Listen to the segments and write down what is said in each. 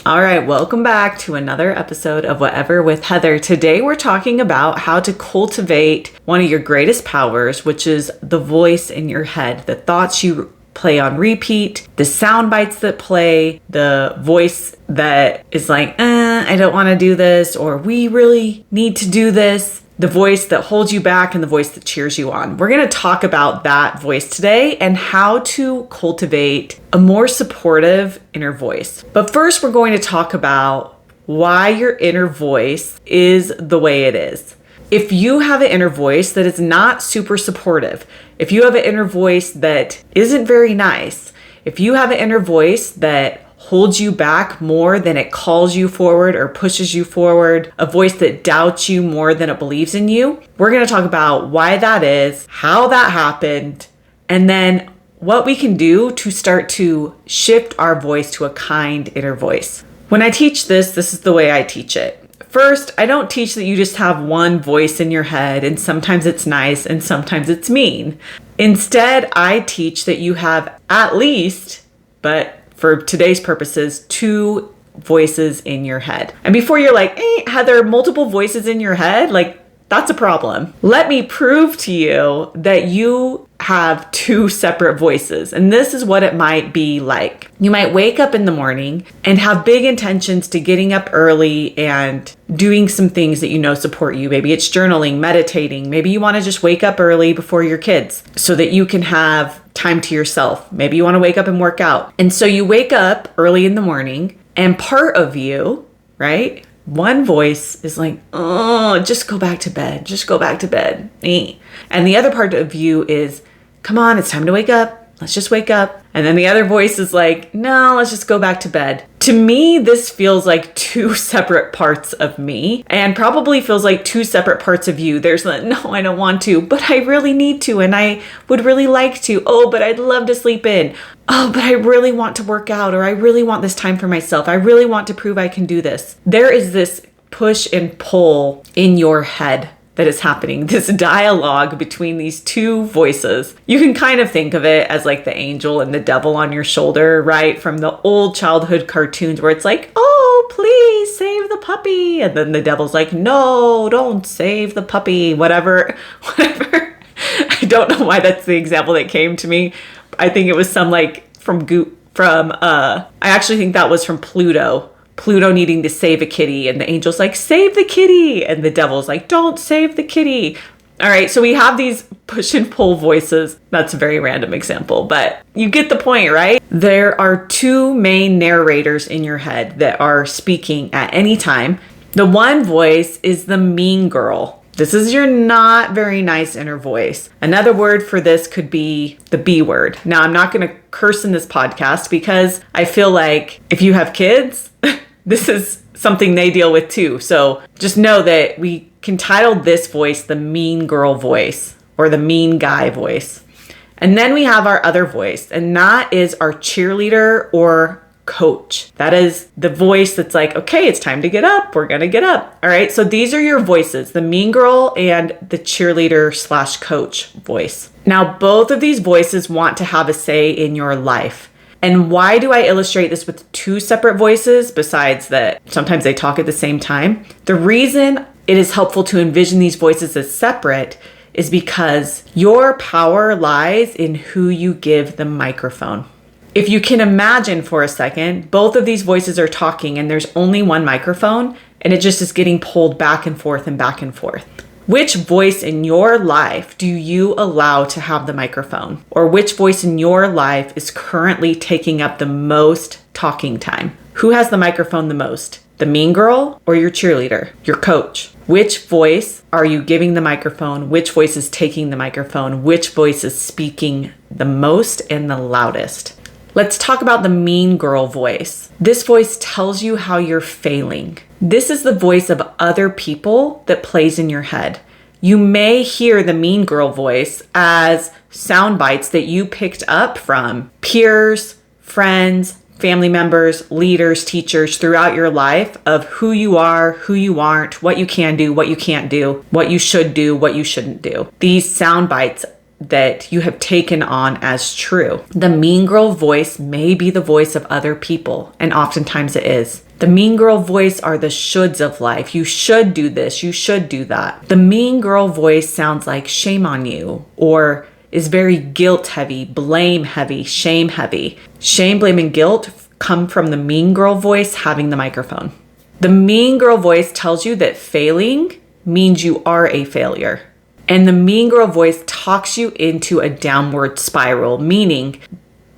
All right, welcome back to another episode of Whatever with Heather. Today we're talking about how to cultivate one of your greatest powers, which is the voice in your head, the thoughts you play on repeat, the sound bites that play, the voice that is like, I don't want to do this, or we really need to do this. The voice that holds you back and the voice that cheers you on. We're going to talk about that voice today and how to cultivate a more supportive inner voice. But first, we're going to talk about why your inner voice is the way it is. If you have an inner voice that is not super supportive, if you have an inner voice that isn't very nice, if you have an inner voice that holds you back more than it calls you forward or pushes you forward, a voice that doubts you more than it believes in you. We're going to talk about why that is, how that happened, and then what we can do to start to shift our voice to a kind inner voice. When I teach this is the way I teach it. First, I don't teach that you just have one voice in your head and sometimes it's nice and sometimes it's mean. Instead, I teach that you have at least, but for today's purposes, 2 voices in your head. And before you're like, Heather, multiple voices in your head? Like, that's a problem. Let me prove to you that you have 2 separate voices. And this is what it might be like. You might wake up in the morning and have big intentions to getting up early and doing some things that you know support you. Maybe it's journaling, meditating. Maybe you want to just wake up early before your kids so that you can have time to yourself. Maybe you want to wake up and work out. And so you wake up early in the morning and part of you, right? One voice is like, oh, just go back to bed. Just go back to bed. And the other part of you is, come on, it's time to wake up. Let's just wake up. And then the other voice is like, no, let's just go back to bed. To me, this feels like 2 separate parts of me and probably feels like 2 separate parts of you. There's like, no, I don't want to, but I really need to. And I would really like to. Oh, but I'd love to sleep in. Oh, but I really want to work out, or I really want this time for myself. I really want to prove I can do this. There is this push and pull in your head that is happening, this dialogue between these 2 voices. You can kind of think of it as like the angel and the devil on your shoulder, right? From the old childhood cartoons where it's like, oh, please save the puppy. And then the devil's like, no, don't save the puppy, whatever. I don't know why that's the example that came to me. I think it was some like I actually think that was from Pluto needing to save a kitty, and the angel's like, save the kitty, and the devil's like, don't save the kitty. All right, so we have these push and pull voices. That's a very random example, but you get the point, right? There are 2 main narrators in your head that are speaking at any time. The one voice is the mean girl. This is your not very nice inner voice. Another word for this could be the B word. Now, I'm not going to curse in this podcast because I feel like if you have kids, this is something they deal with too. So just know that we can title this voice the mean girl voice or the mean guy voice. And then we have our other voice, and that is our cheerleader or coach. That is the voice that's like, okay, it's time to get up. We're going to get up. All right. So these are your voices, the mean girl and the cheerleader/coach voice. Now, both of these voices want to have a say in your life. And why do I illustrate this with 2 separate voices besides that sometimes they talk at the same time? The reason it is helpful to envision these voices as separate is because your power lies in who you give the microphone. If you can imagine for a second, both of these voices are talking and there's only one microphone and it just is getting pulled back and forth and back and forth. Which voice in your life do you allow to have the microphone? Or which voice in your life is currently taking up the most talking time? Who has the microphone the most? The mean girl or your cheerleader, your coach? Which voice are you giving the microphone? Which voice is taking the microphone? Which voice is speaking the most and the loudest? Let's talk about the mean girl voice. This voice tells you how you're failing. This is the voice of other people that plays in your head. You may hear the mean girl voice as sound bites that you picked up from peers, friends, family members, leaders, teachers throughout your life of who you are, who you aren't, what you can do, what you can't do, what you should do, what you shouldn't do. These sound bites that you have taken on as true. The mean girl voice may be the voice of other people, and oftentimes it is. The mean girl voice are the shoulds of life. You should do this. You should do that. The mean girl voice sounds like shame on you, or is very guilt heavy, blame heavy, shame heavy. Shame, blame, and guilt come from the mean girl voice having the microphone. The mean girl voice tells you that failing means you are a failure. And the mean girl voice talks you into a downward spiral, meaning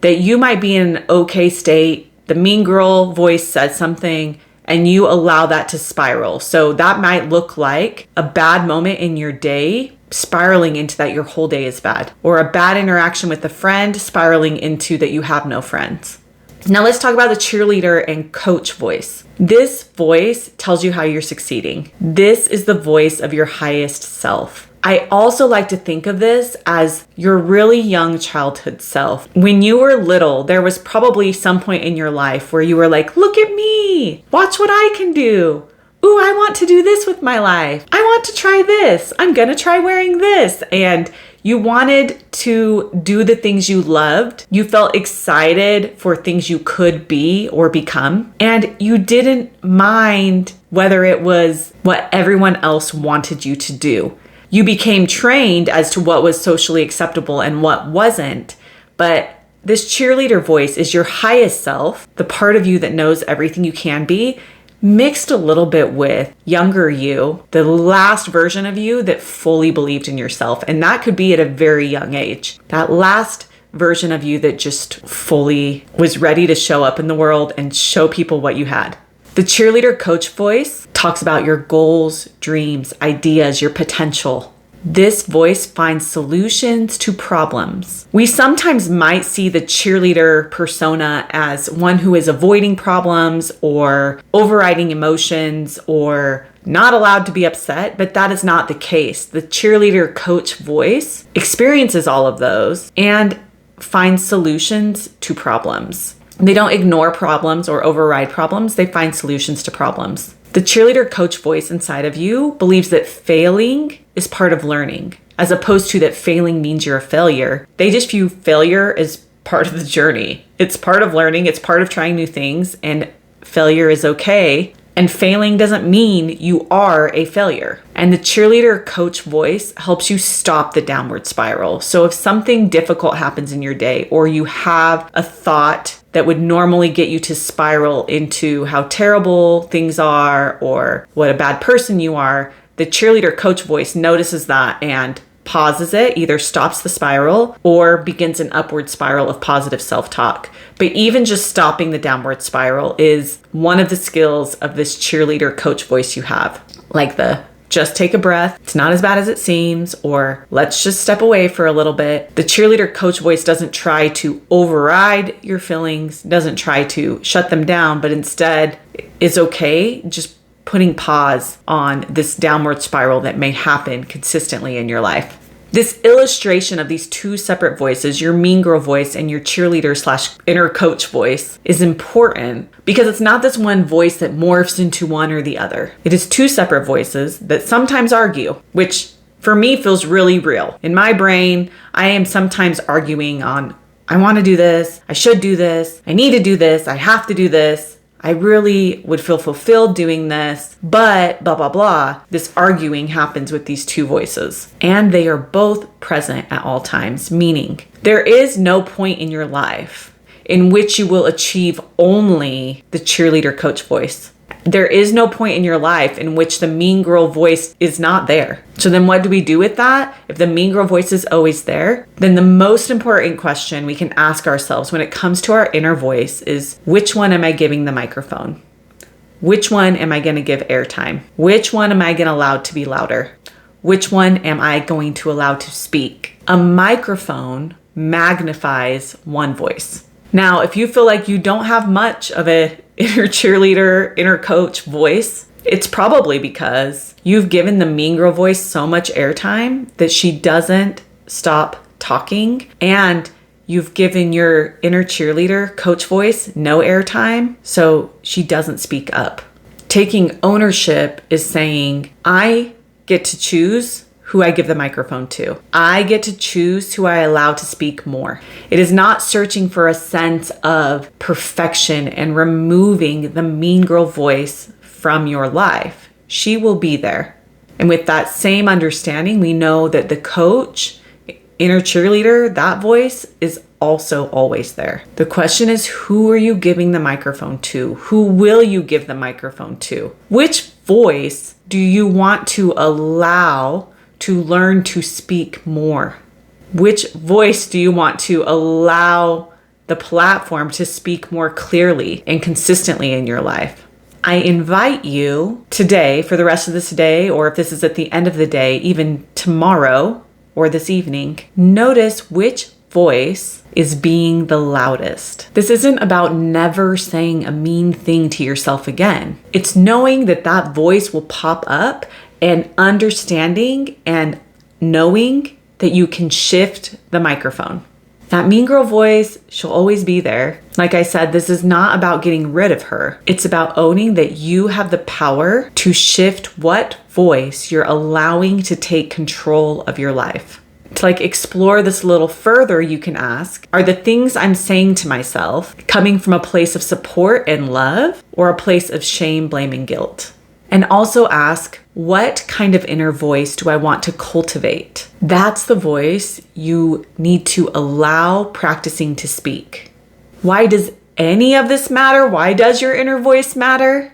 that you might be in an okay state. The mean girl voice says something and you allow that to spiral. So that might look like a bad moment in your day spiraling into that your whole day is bad, or a bad interaction with a friend spiraling into that you have no friends. Now let's talk about the cheerleader and coach voice. This voice tells you how you're succeeding. This is the voice of your highest self. I also like to think of this as your really young childhood self. When you were little, there was probably some point in your life where you were like, look at me, watch what I can do. Ooh, I want to do this with my life. I want to try this. I'm gonna try wearing this. And you wanted to do the things you loved. You felt excited for things you could be or become. And you didn't mind whether it was what everyone else wanted you to do. You became trained as to what was socially acceptable and what wasn't. But this cheerleader voice is your highest self, the part of you that knows everything you can be, mixed a little bit with younger you, the last version of you that fully believed in yourself. And that could be at a very young age. That last version of you that just fully was ready to show up in the world and show people what you had. The cheerleader coach voice talks about your goals, dreams, ideas, your potential. This voice finds solutions to problems. We sometimes might see the cheerleader persona as one who is avoiding problems or overriding emotions or not allowed to be upset, but that is not the case. The cheerleader coach voice experiences all of those and finds solutions to problems. They don't ignore problems or override problems. They find solutions to problems. The cheerleader coach voice inside of you believes that failing is part of learning, as opposed to that failing means you're a failure. They just view failure as part of the journey. It's part of learning. It's part of trying new things, and failure is okay. And failing doesn't mean you are a failure. And the cheerleader coach voice helps you stop the downward spiral. So if something difficult happens in your day, or you have a thought that would normally get you to spiral into how terrible things are or what a bad person you are, the cheerleader coach voice notices that and pauses it, either stops the spiral or begins an upward spiral of positive self-talk. But even just stopping the downward spiral is one of the skills of this cheerleader coach voice you have. Like the just take a breath, it's not as bad as it seems, or let's just step away for a little bit. The cheerleader coach voice doesn't try to override your feelings, doesn't try to shut them down, but instead is okay just putting pause on this downward spiral that may happen consistently in your life. This illustration of these two separate voices, your mean girl voice and your cheerleader / inner coach voice, is important because it's not this one voice that morphs into one or the other. It is two separate voices that sometimes argue, which for me feels really real. In my brain, I am sometimes arguing on, I want to do this, I should do this, I need to do this, I have to do this. I really would feel fulfilled doing this, but blah, blah, blah. This arguing happens with these two voices, and they are both present at all times, meaning there is no point in your life in which you will achieve only the cheerleader coach voice. There is no point in your life in which the mean girl voice is not there. So then what do we do with that? If the mean girl voice is always there, then the most important question we can ask ourselves when it comes to our inner voice is, which one am I giving the microphone? Which one am I going to give airtime? Which one am I going to allow to be louder? Which one am I going to allow to speak? A microphone magnifies one voice. Now, if you feel like you don't have much of a inner cheerleader, inner coach voice, it's probably because you've given the mean girl voice so much airtime that she doesn't stop talking, and you've given your inner cheerleader coach voice no airtime, so she doesn't speak up. Taking ownership is saying, I get to choose who I give the microphone to. I get to choose who I allow to speak more. It is not searching for a sense of perfection and removing the mean girl voice from your life. She will be there. And with that same understanding, we know that the coach, inner cheerleader, that voice is also always there. The question is, who are you giving the microphone to? Who will you give the microphone to? Which voice do you want to allow to learn to speak more? Which voice do you want to allow the platform to speak more clearly and consistently in your life? I invite you today, for the rest of this day, or if this is at the end of the day, even tomorrow or this evening, notice which voice is being the loudest. This isn't about never saying a mean thing to yourself again. It's knowing that that voice will pop up and understanding and knowing that you can shift the microphone. That mean girl voice, she'll always be there. Like I said, this is not about getting rid of her. It's about owning that you have the power to shift what voice you're allowing to take control of your life. To explore this a little further, you can ask, are the things I'm saying to myself coming from a place of support and love or a place of shame, blame, and guilt? And also ask, what kind of inner voice do I want to cultivate? That's the voice you need to allow practicing to speak. Why does any of this matter? Why does your inner voice matter?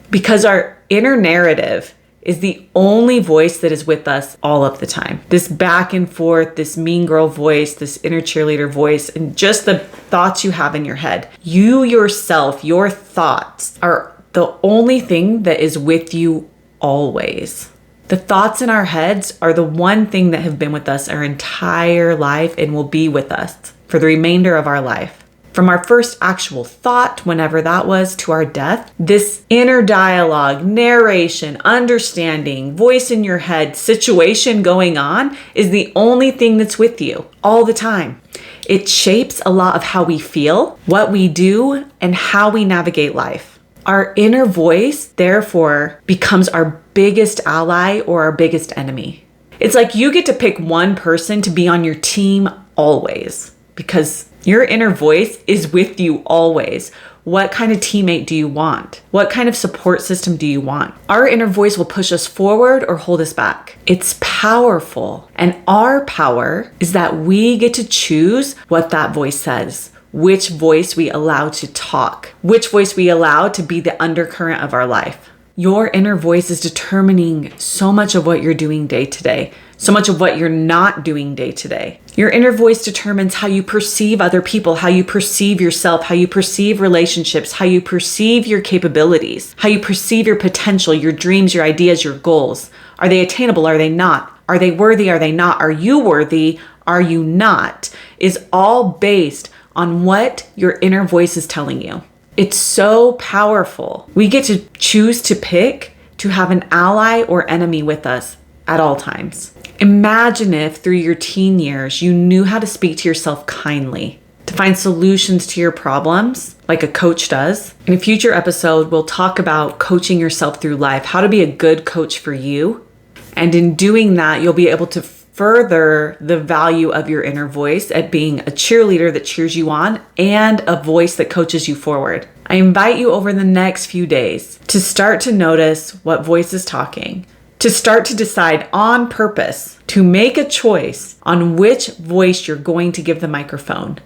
Because our inner narrative is the only voice that is with us all of the time. This back and forth, this mean girl voice, this inner cheerleader voice, and just the thoughts you have in your head. You yourself, your thoughts are the only thing that is with you always. The thoughts in our heads are the one thing that have been with us our entire life and will be with us for the remainder of our life. From our first actual thought, whenever that was, to our death, this inner dialogue, narration, understanding, voice in your head, situation going on is the only thing that's with you all the time. It shapes a lot of how we feel, what we do, and how we navigate life. Our inner voice, therefore, becomes our biggest ally or our biggest enemy. It's like you get to pick one person to be on your team always because your inner voice is with you always. What kind of teammate do you want? What kind of support system do you want? Our inner voice will push us forward or hold us back. It's powerful. And our power is that we get to choose what that voice says. Which voice we allow to talk, which voice we allow to be the undercurrent of our life. Your inner voice is determining so much of what you're doing day to day, so much of what you're not doing day to day. Your inner voice determines how you perceive other people, how you perceive yourself, how you perceive relationships, how you perceive your capabilities, how you perceive your potential, your dreams, your ideas, your goals. Are they attainable? Are they not? Are they worthy? Are they not? Are you worthy? Are you not? Is all based on what your inner voice is telling you. It's so powerful. We get to choose to pick to have an ally or enemy with us at all times. Imagine if through your teen years, you knew how to speak to yourself kindly, to find solutions to your problems like a coach does. In a future episode, we'll talk about coaching yourself through life, how to be a good coach for you. And in doing that, you'll be able to further the value of your inner voice at being a cheerleader that cheers you on and a voice that coaches you forward. I invite you over the next few days to start to notice what voice is talking, to start to decide on purpose, to make a choice on which voice you're going to give the microphone.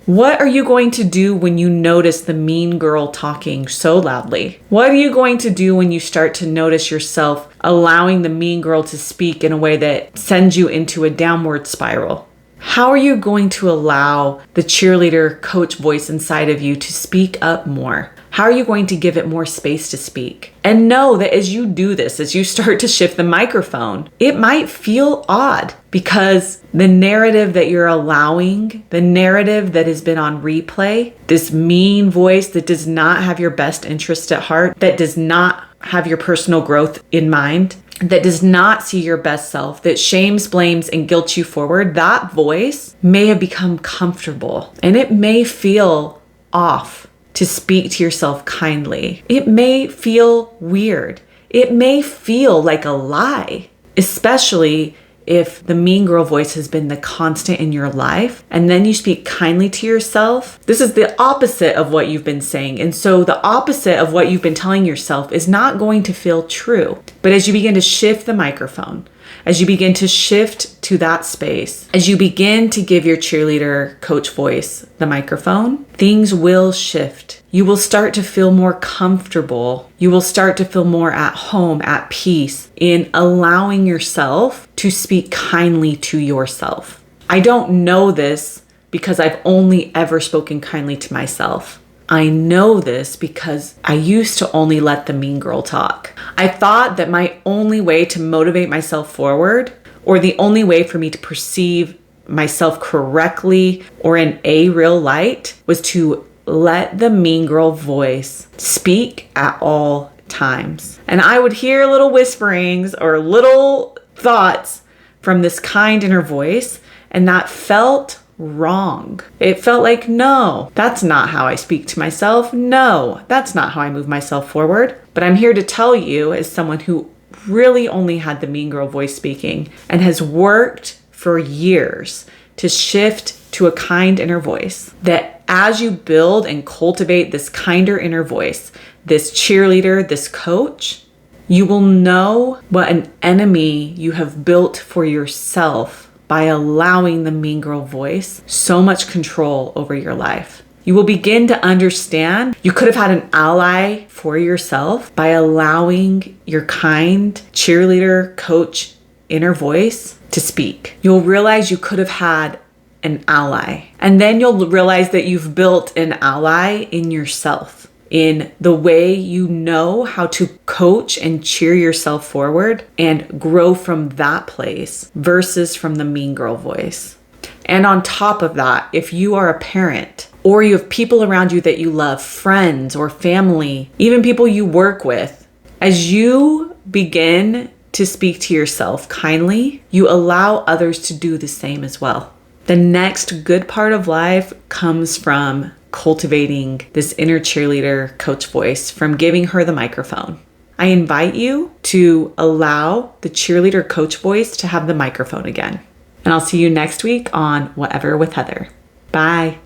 What are you going to do when you notice the mean girl talking so loudly? What are you going to do when you start to notice yourself allowing the mean girl to speak in a way that sends you into a downward spiral? How are you going to allow the cheerleader coach voice inside of you to speak up more? How are you going to give it more space to speak? And know that as you do this, as you start to shift the microphone, it might feel odd because the narrative that you're allowing, the narrative that has been on replay, this mean voice that does not have your best interest at heart, that does not have your personal growth in mind, that does not see your best self, that shames, blames, and guilts you forward, that voice may have become comfortable and it may feel off to speak to yourself kindly. It may feel weird. It may feel like a lie, especially if the mean girl voice has been the constant in your life, and then you speak kindly to yourself, this is the opposite of what you've been saying. And so the opposite of what you've been telling yourself is not going to feel true. But as you begin to shift the microphone, as you begin to shift to that space, as you begin to give your cheerleader coach voice the microphone, things will shift. You will start to feel more comfortable. You will start to feel more at home, at peace in allowing yourself to speak kindly to yourself. I don't know this because I've only ever spoken kindly to myself. I know this because I used to only let the mean girl talk. I thought that my only way to motivate myself forward, or the only way for me to perceive myself correctly or in a real light, was to let the mean girl voice speak at all times. And I would hear little whisperings or little thoughts from this kind inner voice, and that felt wrong. It felt like, no, that's not how I speak to myself. No, that's not how I move myself forward. But I'm here to tell you, as someone who really only had the mean girl voice speaking and has worked for years to shift to a kind inner voice, that as you build and cultivate this kinder inner voice, this cheerleader, this coach, you will know what an enemy you have built for yourself by allowing the mean girl voice so much control over your life. You will begin to understand you could have had an ally for yourself by allowing your kind cheerleader, coach, inner voice to speak. You'll realize you could have had an ally. And then you'll realize that you've built an ally in yourself, in the way you know how to coach and cheer yourself forward and grow from that place versus from the mean girl voice. And on top of that, if you are a parent or you have people around you that you love, friends or family, even people you work with, as you begin to speak to yourself kindly, you allow others to do the same as well. The next good part of life comes from cultivating this inner cheerleader coach voice, from giving her the microphone. I invite you to allow the cheerleader coach voice to have the microphone again. And I'll see you next week on Whatever with Heather. Bye.